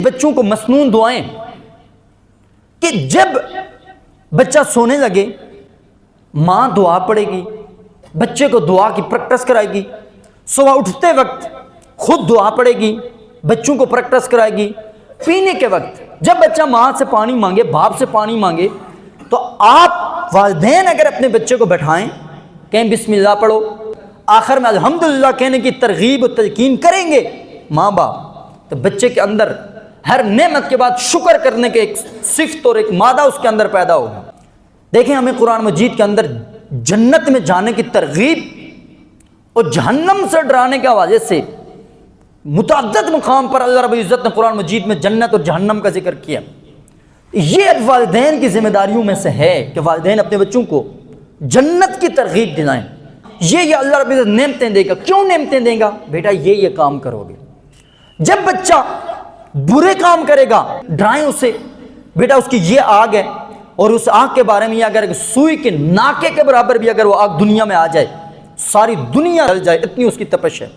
بچوں کو مسنون دعائیں کہ جب بچہ سونے لگے ماں دعا پڑھے گی، بچے کو دعا کی پریکٹس کرائے گی، صبح اٹھتے وقت خود دعا پڑھے گی، بچوں کو پریکٹس کرائے گی، پینے کے وقت جب بچہ ماں سے پانی مانگے، باپ سے پانی مانگے، تو آپ والدین اگر اپنے بچے کو بٹھائیں، کہیں بسم اللہ پڑھو، آخر میں الحمدللہ کہنے کی ترغیب و تلقین کریں گے ماں باپ، تو بچے کے اندر ہر نعمت کے بعد شکر کرنے کے ایک صفت اور ایک مادہ اس کے اندر پیدا ہوگا۔ دیکھیں ہمیں قرآن مجید کے اندر جنت میں جانے کی ترغیب اور جہنم سے ڈرانے کے حوالے سے متعدد مقام پر اللہ رب العزت نے قرآن مجید میں جنت اور جہنم کا ذکر کیا۔ یہ والدین کی ذمہ داریوں میں سے ہے کہ والدین اپنے بچوں کو جنت کی ترغیب دلائیں۔ یہ اللہ رب العزت نعمتیں دے گا۔ کیوں نعمتیں دے گا؟ بیٹا یہ کام کرو گے۔ جب بچہ برے کام کرے گا ڈرائیں اسے، بیٹا اس کی یہ آگ ہے، اور اس آگ کے بارے میں اگر سوئی کے ناکے کے برابر بھی اگر وہ آگ دنیا میں آ جائے، ساری دنیا جل جائے، اتنی اس کی تپش ہے۔